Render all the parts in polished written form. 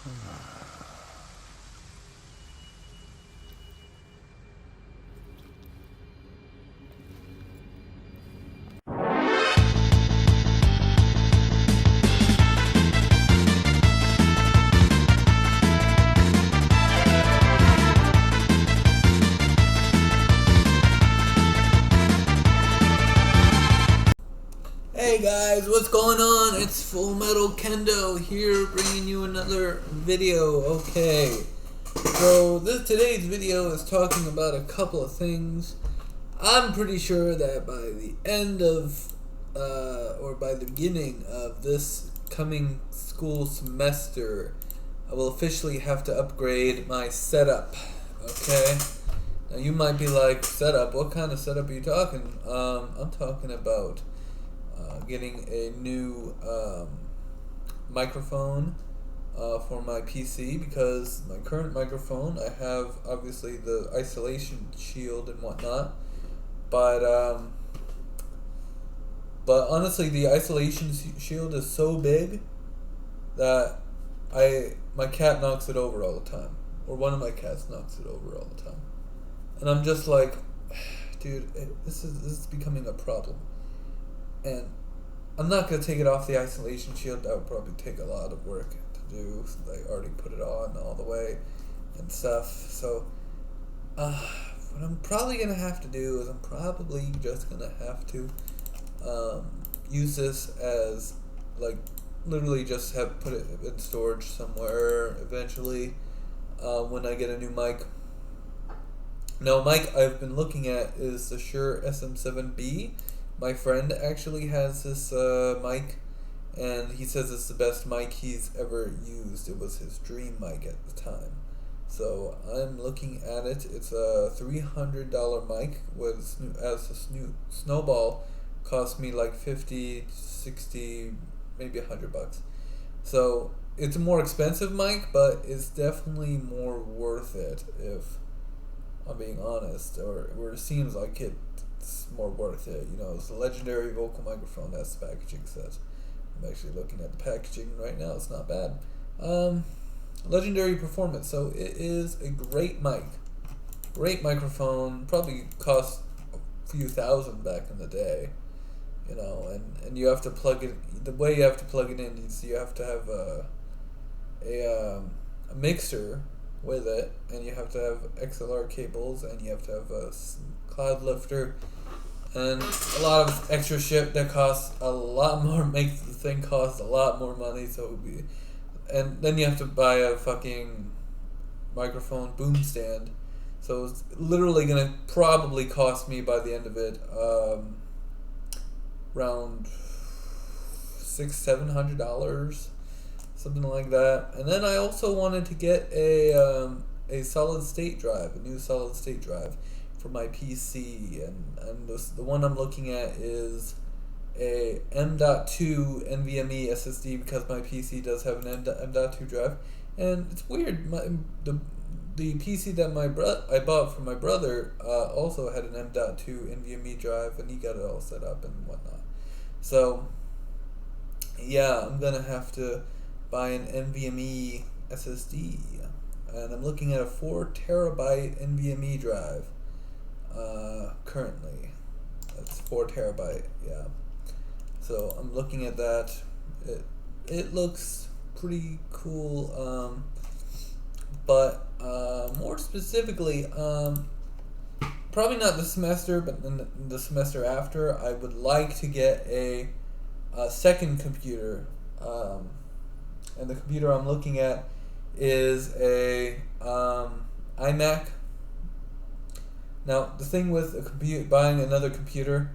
Hey guys, what's going on? It's FullMetalKendo here, bringing you another video. Okay, so today's video is talking about a couple of things. I'm pretty sure that by the end of, or by the beginning of this coming school semester, I will officially have to upgrade my setup. Okay, now you might be like, setup? What kind of setup are you talking? I'm talking about getting a new microphone for my PC, because my current microphone, I have obviously the isolation shield and whatnot, but honestly the isolation shield is so big that my cat knocks it over all the time, or one of my cats knocks it over all the time, and I'm just like, dude, this is becoming a problem. And I'm not going to take it off the isolation shield. That would probably take a lot of work to do, since I already put it on all the way and stuff. So, what I'm probably going to have to do is I'm probably just going to have to use this as, like, literally just put it in storage somewhere eventually when I get a new mic. Now, mic I've been looking at is the Shure SM7B. My friend actually has this mic, and he says it's the best mic he's ever used. It was his dream mic at the time. So I'm looking at it. It's a $300 mic, as a snowball cost me like 50, 60, maybe $100. So it's a more expensive mic, but it's definitely more worth it, if I'm being honest, or it seems like it's more worth it. You know, it's a legendary vocal microphone, that's the packaging says. I'm actually looking at the packaging right now. It's not bad. Legendary performance. So it is a great mic, great microphone. Probably cost a few thousand back in the day. You know, and you have to plug it. The way you have to plug it in is you have to have a mixer with it, and you have to have XLR cables, and you have to have a cloud lifter, and a lot of extra shit that costs a lot more, makes the thing cost a lot more money. So it would be, and then you have to buy a fucking microphone boom stand. So it's literally gonna probably cost me by the end of it around $600-700, something like that. And then I also wanted to get a solid state drive, a new solid state drive for my PC, and the one I'm looking at is a M.2 NVMe SSD, because my PC does have an M.2 drive. And it's weird, the PC that I bought for my brother also had an M.2 NVMe drive, and he got it all set up and whatnot. So yeah, I'm gonna have to buy an NVMe SSD, and I'm looking at a 4 terabyte NVMe drive. Currently, that's 4 terabyte. Yeah. So I'm looking at that. It looks pretty cool. But more specifically, probably not this semester, but in the semester after, I would like to get a second computer. And the computer I'm looking at is a iMac. Now, the thing with buying another computer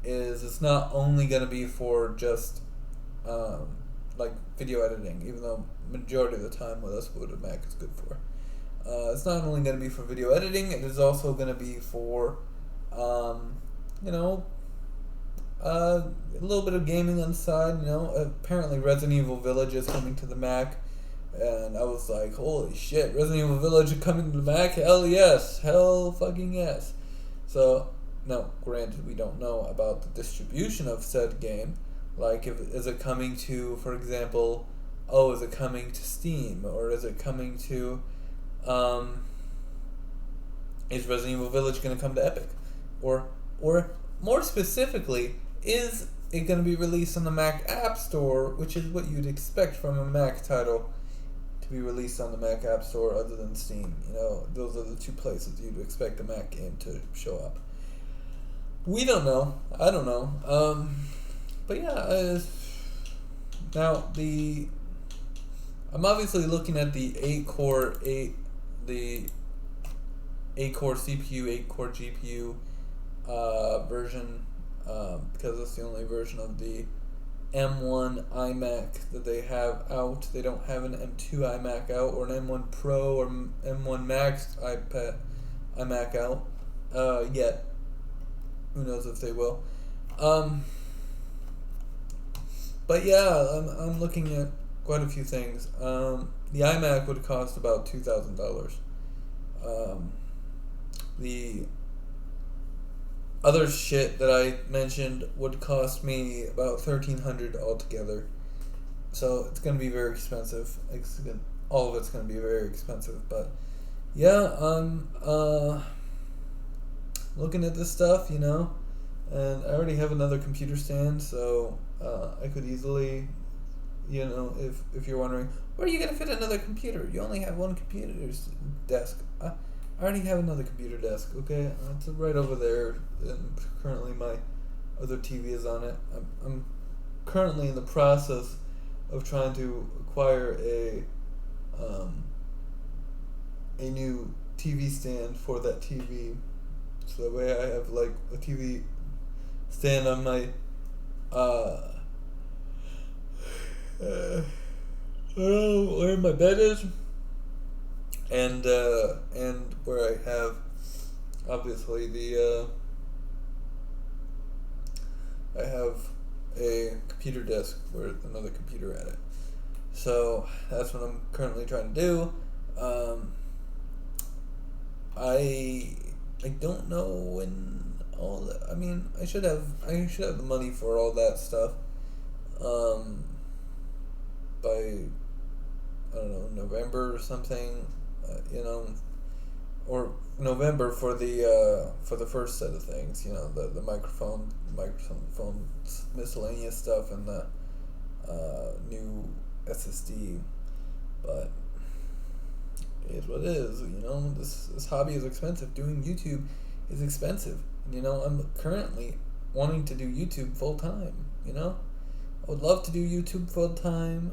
is it's not only going to be for just like video editing, even though majority of the time that's what a Mac is good for. It's not only going to be for video editing, it is also going to be for you know, a little bit of gaming on the side. You know, apparently Resident Evil Village is coming to the Mac. And I was like, holy shit, Resident Evil Village is coming to the Mac? Hell yes. Hell fucking yes. So, now, granted, we don't know about the distribution of said game. Like, is it coming to, for example, oh, is it coming to Steam, or is it coming to, is Resident Evil Village going to come to Epic, or more specifically, is it going to be released on the Mac App Store, which is what you'd expect from a Mac title to be released on the Mac App Store other than Steam. You know, those are the two places you'd expect a Mac game to show up. We don't know. I don't know. But yeah, now I'm obviously looking at the 8-core CPU, 8-core GPU version, because it's the only version of the M1 iMac that they have out. They don't have an M2 iMac out, or an M1 Pro or M1 Max iMac out yet. Who knows if they will. But yeah, I'm looking at quite a few things. The iMac would cost about $2,000. The other shit that I mentioned would cost me about $1,300 altogether. So it's gonna be very expensive. All of it's gonna be very expensive. But yeah, I'm looking at this stuff, you know, and I already have another computer stand, so I could easily, you know, if you're wondering, where are you gonna fit another computer? You only have one computer desk. I already have another computer desk, okay? It's right over there, and currently my other TV is on it. I'm currently in the process of trying to acquire a new TV stand for that TV, so that way I have like a TV stand on my where my bed is, and where I have obviously I have a computer desk with another computer at it. So that's what I'm currently trying to do. I don't know when all that. I mean, I should have the money for all that stuff. By I don't know, November or something, you know, or November for the first set of things, you know, the microphone miscellaneous stuff, and the new SSD. But it is what it is, you know. This hobby is expensive. Doing YouTube is expensive, and you know, I'm currently wanting to do YouTube full time. You know, I would love to do YouTube full time.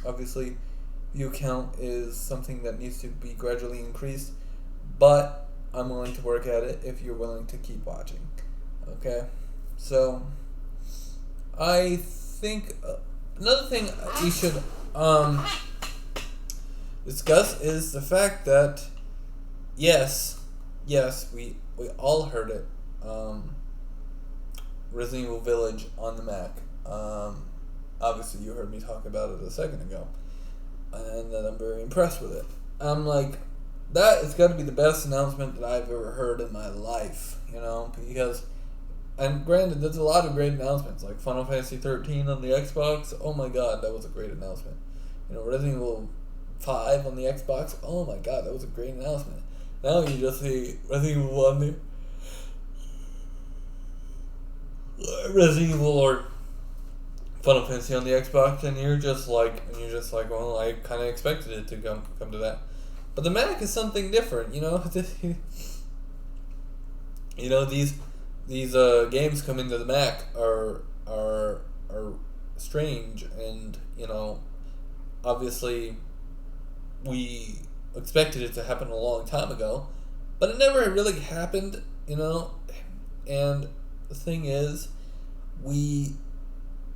Obviously, view count is something that needs to be gradually increased, but I'm willing to work at it if you're willing to keep watching. Okay, so I think another thing we should discuss is the fact that yes, we all heard it. Resident Evil Village on the Mac. Obviously, you heard me talk about it a second ago, and that I'm very impressed with it. I'm like, that has got to be the best announcement that I've ever heard in my life, you know, because, and granted, there's a lot of great announcements, like Final Fantasy 13 on the Xbox. Oh my god, that was a great announcement. You know, Resident Evil 5 on the Xbox. Oh my god, that was a great announcement. Now you just see Resident Evil 1 there. Resident Evil or Final Fantasy on the Xbox, and you're just like, well, I kind of expected it to come to that. But the Mac is something different, you know. You know, these games coming to the Mac are strange, and you know, obviously we expected it to happen a long time ago, but it never really happened, you know. And the thing is, we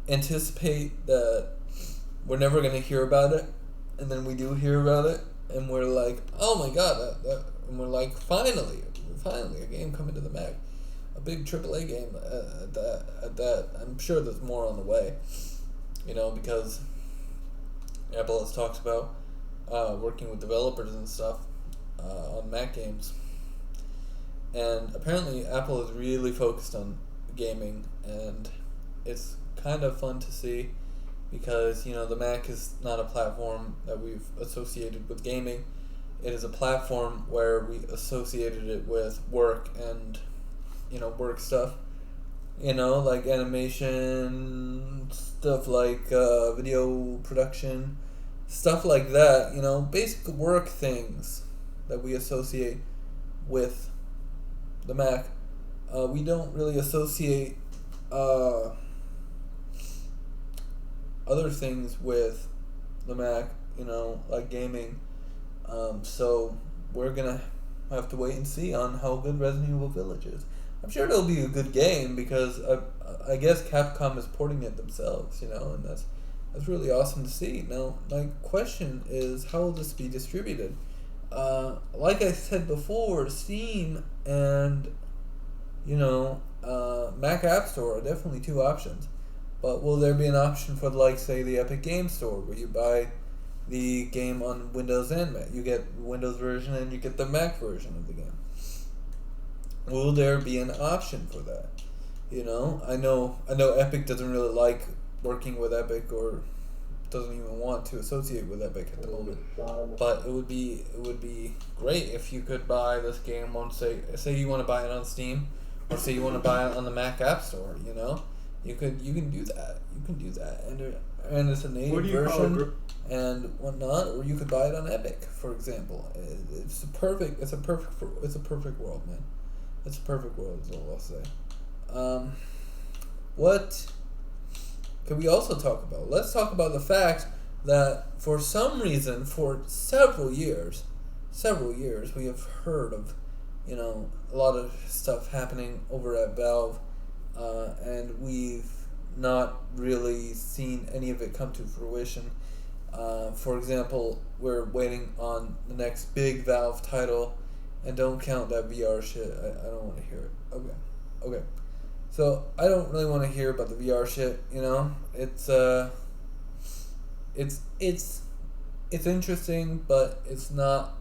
anticipate that we're never going to hear about it, and then we do hear about it, and we're like, oh my god, and we're like, finally a game coming to the Mac, a big AAA game at that. I'm sure there's more on the way, you know, because Apple has talked about working with developers and stuff on Mac games, and apparently Apple is really focused on gaming, and it's kind of fun to see because the Mac is not a platform that we've associated with gaming. It is a platform where we associated it with work and work stuff. Like animation, stuff like video production, stuff like that. Basic work things that we associate with the Mac. We don't really associate other things with the Mac, like gaming. So we're gonna have to wait and see on how good Resident Evil Village is. I'm sure it'll be a good game because I guess Capcom is porting it themselves, and that's really awesome to see. Now, my question is, how will this be distributed? Like I said before, Steam and Mac App Store are definitely two options. But will there be an option for, like, say, the Epic Game Store, where you buy the game on Windows and Mac? You get the Windows version and you get the Mac version of the game. Will there be an option for that? I know Epic doesn't really like working with Epic, or doesn't even want to associate with Epic at the moment. But it would be great if you could buy this game on, say you want to buy it on Steam, or say you want to buy it on the Mac App Store. You can do that. And it's a native version and whatnot, or you could buy it on Epic, for example. It's a perfect world, man. It's a perfect world, is all I'll say. What can we also talk about? Let's talk about the fact that for some reason, for several years, we have heard of, a lot of stuff happening over at Valve, and we've not really seen any of it come to fruition. For example, we're waiting on the next big Valve title, and don't count that VR shit. I don't want to hear it. Okay. So I don't really want to hear about the VR shit. It's interesting, but it's not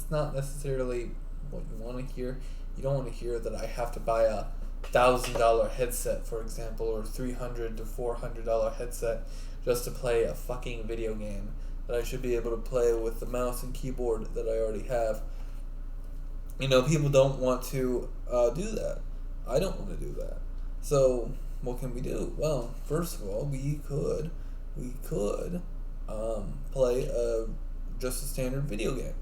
necessarily what you want to hear. You don't want to hear that I have to buy a $1,000 headset, for example, or $300 to $400 headset just to play a fucking video game that I should be able to play with the mouse and keyboard that I already have. People don't want to do that. I don't want to do that. So what can we do? Well, first of all, we could play just a standard video game.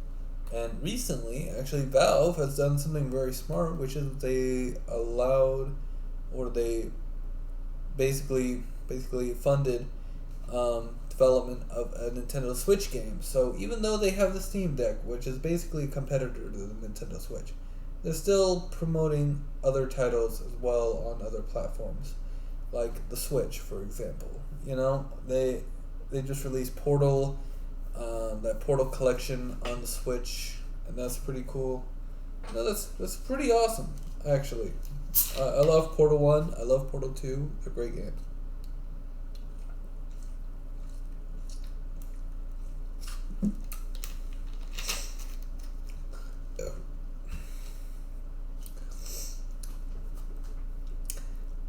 And recently, actually, Valve has done something very smart, which is they allowed, or they basically funded development of a Nintendo Switch game. So even though they have the Steam Deck, which is basically a competitor to the Nintendo Switch, they're still promoting other titles as well on other platforms, like the Switch, for example. They just released Portal, that Portal collection on the Switch, and that's pretty cool. That's pretty awesome, actually. I love Portal 1, I love Portal 2, they're great games.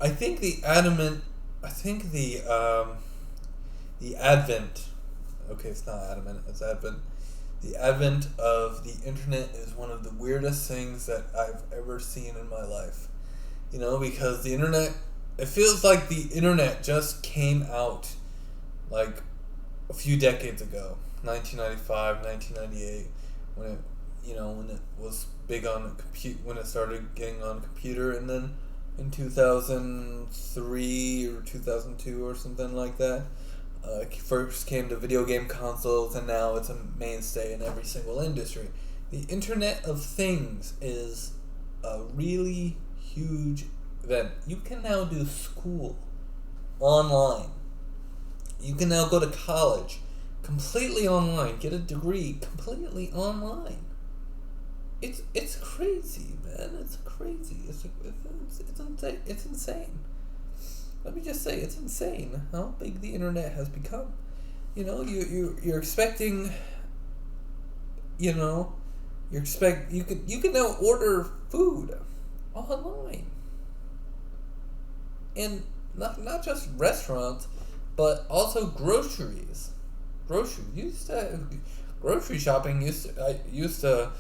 I think the advent, okay, it's not adamant, it's advent. The advent of the internet is one of the weirdest things that I've ever seen in my life. Because the internet, it feels like the internet just came out like a few decades ago, 1995, 1998, when it was big on when it started getting on computer, and then in 2003 or 2002 or something like that, first came the video game consoles, and now it's a mainstay in every single industry. The Internet of Things is a really huge event. You can now do school online. You can now go to college completely online, get a degree completely online. It's crazy, man. It's crazy. It's insane. It's insane. Let me just say, it's insane how big the internet has become. You're expecting. You can now order food online, and not just restaurants, but also groceries. Groceries grocery shopping used to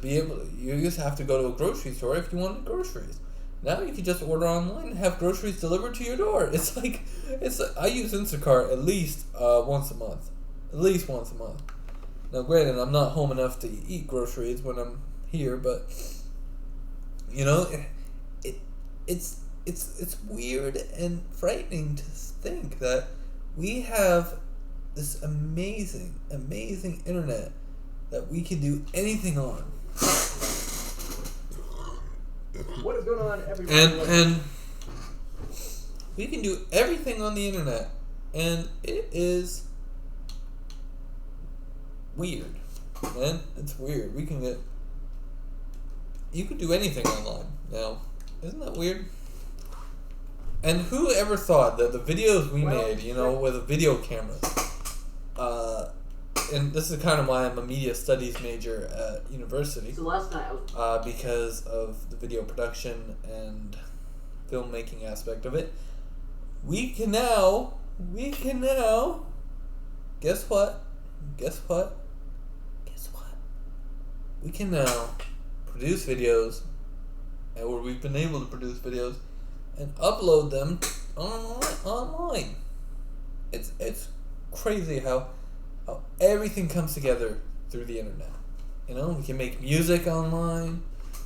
be able to, you used to have to go to a grocery store if you wanted groceries. Now you can just order online and have groceries delivered to your door. It's like I use Instacart at least once a month. At least once a month. Now granted, I'm not home enough to eat groceries when I'm here, but you know, it's weird and frightening to think that we have this amazing internet that we can do anything on. What is going on, everybody? And we can do everything on the internet, and it is weird, man. It's weird. You can do anything online now. Isn't that weird? And who ever thought that the videos we made, you know, with a video camera, and this is kind of why I'm a media studies major at university. So last night I was... because of the video production and filmmaking aspect of it. We can now, guess what? We can now produce videos, or we've been able to produce videos and upload them online. It's crazy how everything comes together through the internet. You know, we can make music online.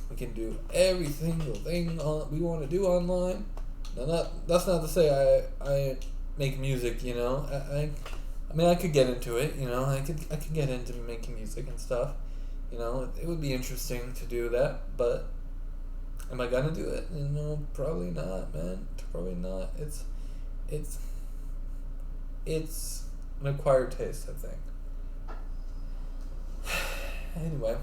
We can do every single thing we want to do online. Now that's not to say I make music. You know, I mean I could get into it. You know, I could get into making music and stuff. You know, it would be interesting to do that, but am I gonna do it? You know, probably not, man. Probably not. It's an acquired taste, I think. Anyway,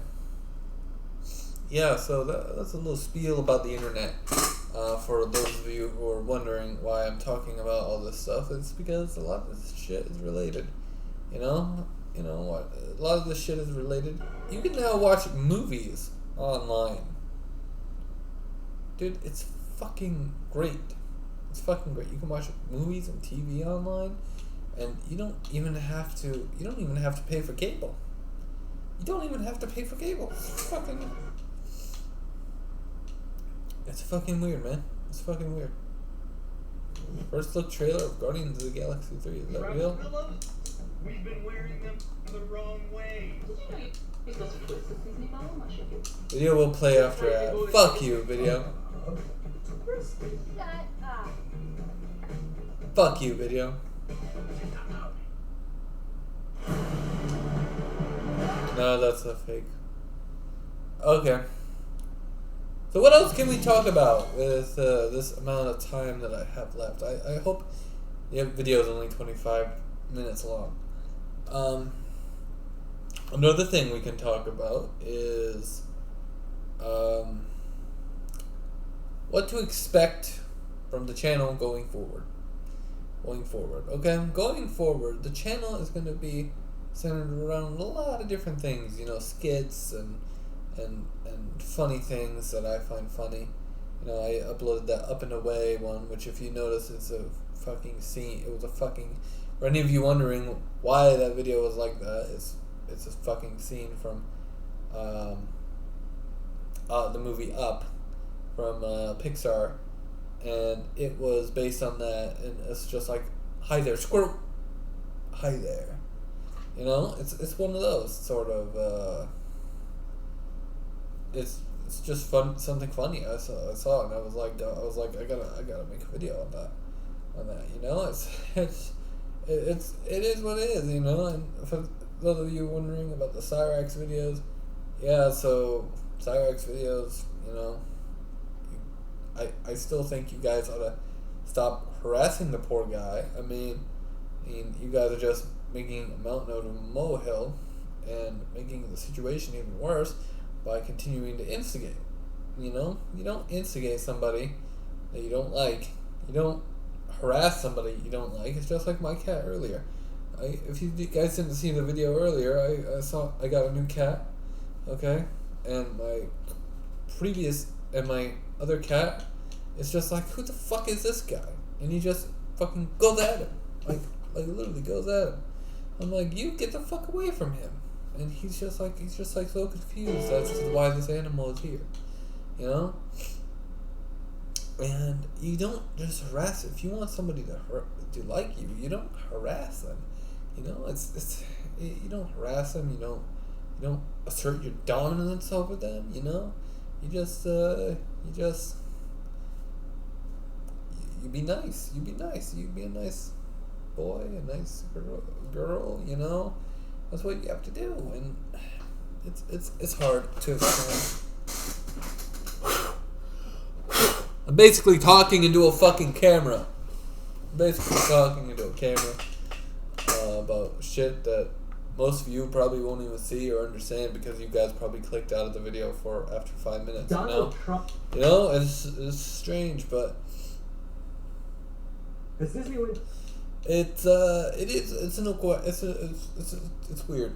yeah. So that's a little spiel about the internet. For those of you who are wondering why I'm talking about all this stuff, it's because a lot of this shit is related. You know what? A lot of this shit is related. You can now watch movies online. Dude, it's fucking great. It's fucking great. You can watch movies and TV online, and you don't even have to pay for cable. You don't even have to pay for cable. It's fucking weird, man. It's fucking weird. First look trailer of Guardians of the Galaxy 3. Is that real? We've been wearing them the wrong way. Video will play after ad. Fuck you, video. Fuck you, video. No, that's a fake. Okay. So what else can we talk about with this amount of time that I have left? I hope the video is only 25 minutes long. Another thing we can talk about is what to expect from the channel going forward. Okay? Going forward, the channel is going to be centered around a lot of different things, you know, skits and funny things that I find funny. You know, I uploaded that Up and Away one, which if you notice, it's a fucking scene. It was a fucking... For any of you wondering why that video was like that, it's a fucking scene from the movie Up from Pixar, and it was based on that, and it's just like, hi there, squirrel, hi there. You know, it's one of those sort of. It's just fun, something funny I saw, and I was like, I gotta make a video on that. You know, it is what it is, you know. And for those of you wondering about the Cyrax videos, yeah, so Cyrax videos, you know, I still think you guys ought to stop harassing the poor guy. I mean, you guys are just making a mountain out of a molehill and making the situation even worse by continuing to instigate. You know, you don't instigate somebody that you don't like. You don't harass somebody you don't like. It's just like my cat earlier. If you guys didn't see the video earlier, I got a new cat, okay, and my other cat is just like, who the fuck is this guy? And he just fucking goes at him. like literally goes at him. I'm like, you get the fuck away from him. And he's just like so confused as to why this animal is here, you know. And you don't just harass it. If you want somebody to like you, you don't harass them. You know, you don't harass them. You don't assert your dominance over them. You know, you be nice. You be nice. You be a nice boy, a nice girl. You know, that's what you have to do, and it's hard to explain. I'm basically talking into a fucking camera. About shit that most of you probably won't even see or understand because you guys probably clicked out of the video after 5 minutes. Donald Trump. You know, it's strange, but Is Disney with? it's weird.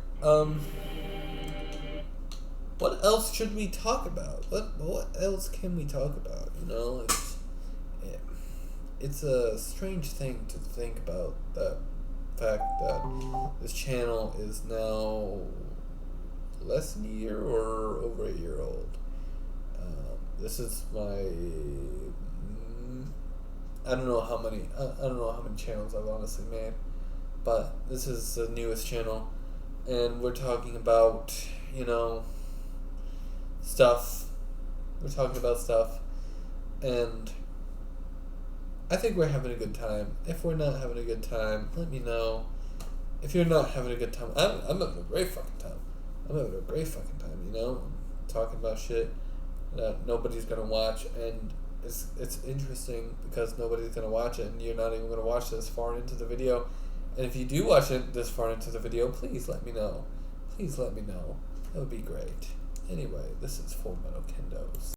What else should we talk about? What else can we talk about? You know, it's a strange thing to think about, that fact that this channel is now less than a year or over a year old. This is my I don't know how many channels I've honestly made, but this is the newest channel, and we're talking about, you know, stuff. We're talking about stuff, and I think we're having a good time. If we're not having a good time, let me know. If you're not having a good time, I'm having a great fucking time. You know, I'm talking about shit that nobody's gonna watch, and it's interesting because nobody's gonna watch it, and you're not even gonna watch this far into the video. And if you do watch it this far into the video, please let me know. That would be great. Anyway, this is FullMetalKendo.